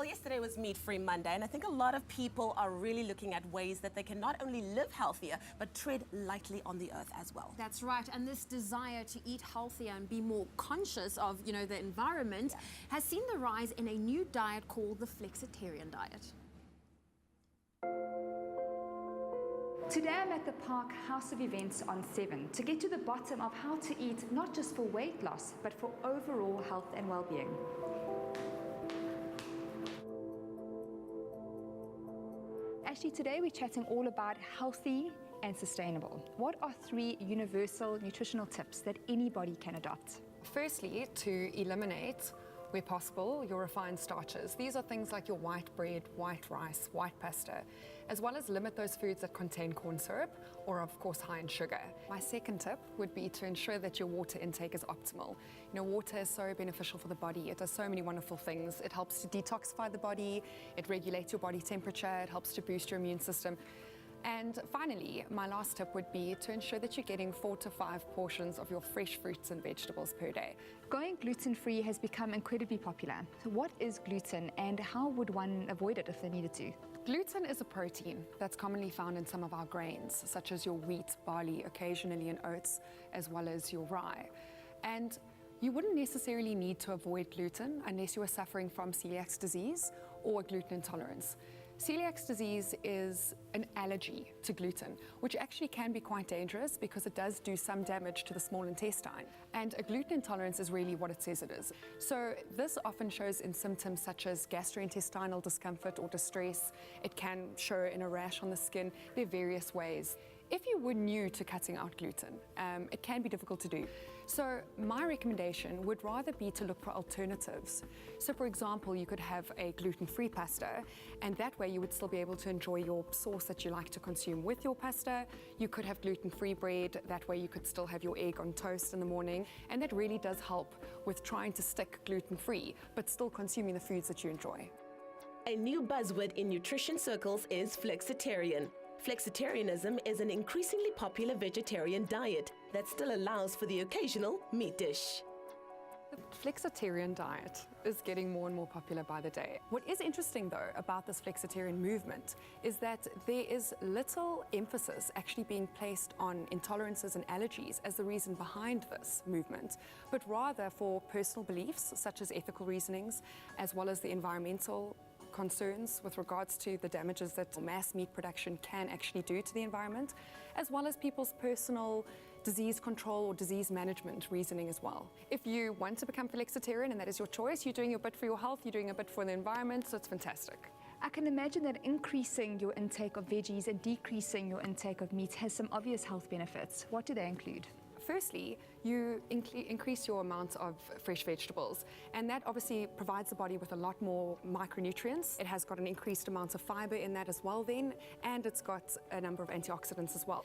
Well, yesterday was Meat-Free Monday, and I think a lot of people are really looking at ways that they can not only live healthier, but tread lightly on the earth as well. That's right, and this desire to eat healthier and be more conscious of, the environment has seen the rise in a new diet called the flexitarian diet. Today I'm at the Park House of Events on 7 to get to the bottom of how to eat not just for weight loss, but for overall health and well-being. Actually, today we're chatting all about healthy and sustainable. What are 3 universal nutritional tips that anybody can adopt? Firstly, to eliminate, where possible, your refined starches. These are things like your white bread, white rice, white pasta, as well as limit those foods that contain corn syrup or, of course, high in sugar. My second tip would be to ensure that your water intake is optimal. Water is so beneficial for the body. It does so many wonderful things. It helps to detoxify the body, it regulates your body temperature, it helps to boost your immune system. And finally, my last tip would be to ensure that you're getting 4 to 5 portions of your fresh fruits and vegetables per day. Going gluten-free has become incredibly popular. So what is gluten and how would one avoid it if they needed to? Gluten is a protein that's commonly found in some of our grains, such as your wheat, barley, occasionally in oats, as well as your rye. And you wouldn't necessarily need to avoid gluten unless you are suffering from celiac disease or a gluten intolerance. Celiac disease is an allergy to gluten, which actually can be quite dangerous because it does do some damage to the small intestine. And a gluten intolerance is really what it says it is. So this often shows in symptoms such as gastrointestinal discomfort or distress. It can show in a rash on the skin. There are various ways. If you were new to cutting out gluten, it can be difficult to do. So my recommendation would rather be to look for alternatives. So for example, you could have a gluten-free pasta, and that way you would still be able to enjoy your sauce that you like to consume with your pasta. You could have gluten-free bread, that way you could still have your egg on toast in the morning, and that really does help with trying to stick gluten-free, but still consuming the foods that you enjoy. A new buzzword in nutrition circles is flexitarian. Flexitarianism is an increasingly popular vegetarian diet that still allows for the occasional meat dish. The flexitarian diet is getting more and more popular by the day. What is interesting, though, about this flexitarian movement is that there is little emphasis actually being placed on intolerances and allergies as the reason behind this movement, but rather for personal beliefs, such as ethical reasonings, as well as the environmental concerns with regards to the damages that mass meat production can actually do to the environment, as well as people's personal disease control or disease management reasoning as well. If you want to become flexitarian and that is your choice, you're doing a bit for your health, you're doing a bit for the environment, so it's fantastic. I can imagine that increasing your intake of veggies and decreasing your intake of meat has some obvious health benefits. What do they include? Firstly, you increase your amount of fresh vegetables, and that obviously provides the body with a lot more micronutrients. It has got an increased amount of fiber in that as well then, and it's got a number of antioxidants as well.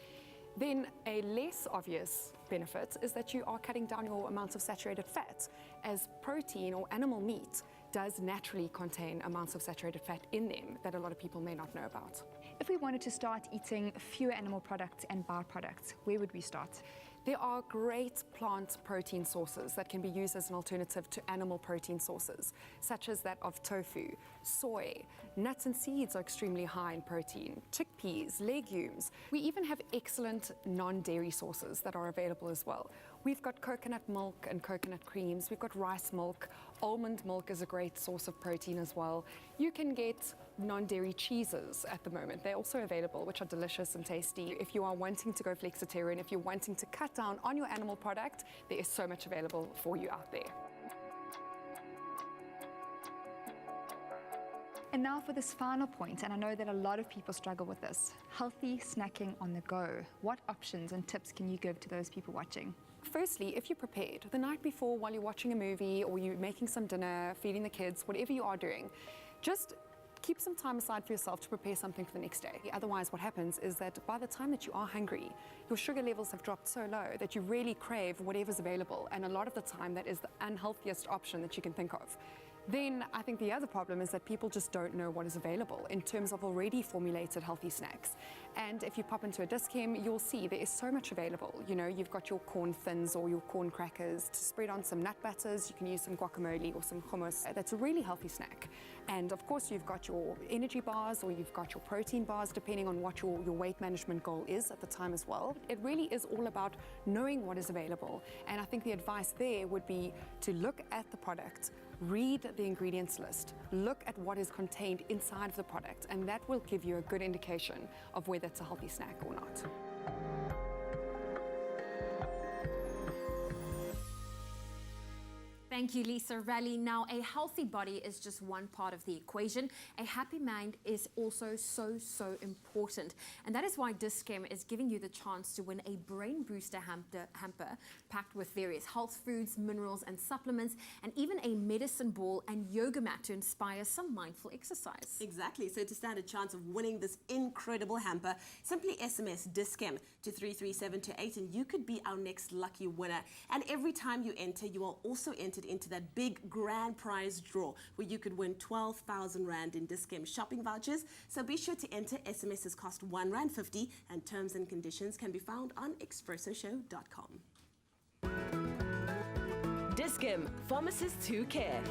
Then a less obvious benefit is that you are cutting down your amounts of saturated fat, as protein or animal meat does naturally contain amounts of saturated fat in them that a lot of people may not know about. If we wanted to start eating fewer animal products and byproducts, where would we start? There are great plant protein sources that can be used as an alternative to animal protein sources, such as that of tofu, soy. Nuts and seeds are extremely high in protein, chickpeas, legumes. We even have excellent non-dairy sources that are available as well. We've got coconut milk and coconut creams. We've got rice milk. Almond milk is a great source of protein as well. You can get non-dairy cheeses at the moment. They're also available, which are delicious and tasty. If you are wanting to go flexitarian, if you're wanting to cut down on your animal product, there is so much available for you out there. And now for this final point, and I know that a lot of people struggle with this, healthy snacking on the go. What options and tips can you give to those people watching? Firstly, if you're prepared, the night before while you're watching a movie or you're making some dinner, feeding the kids, whatever you are doing, just keep some time aside for yourself to prepare something for the next day. Otherwise, what happens is that by the time that you are hungry, your sugar levels have dropped so low that you really crave whatever's available, and a lot of the time that is the unhealthiest option that you can think of. Then I think the other problem is that people just don't know what is available in terms of already formulated healthy snacks. And if you pop into a DISCHEM, you'll see there is so much available. You know, you've got your corn thins or your corn crackers to spread on some nut butters. You can use some guacamole or some hummus. That's a really healthy snack. And of course, you've got your energy bars or you've got your protein bars, depending on what your weight management goal is at the time as well. It really is all about knowing what is available. And I think the advice there would be to look at the product, read the ingredients list, look at what is contained inside of the product, and that will give you a good indication of whether it's a healthy snack or not. Thank you, Lisa. Raleigh. Now, a healthy body is just one part of the equation. A happy mind is also so important. And that is why DISCHEM is giving you the chance to win a brain booster hamper packed with various health foods, minerals and supplements, and even a medicine ball and yoga mat to inspire some mindful exercise. Exactly. So to stand a chance of winning this incredible hamper, simply SMS DISCHEM to 33728 and you could be our next lucky winner. And every time you enter, you are also entered into that big grand prize draw where you could win 12,000 Rand in DISCHEM shopping vouchers. So be sure to enter. SMSs cost R1.50 and terms and conditions can be found on expressoshow.com. DISCHEM, pharmacists who care.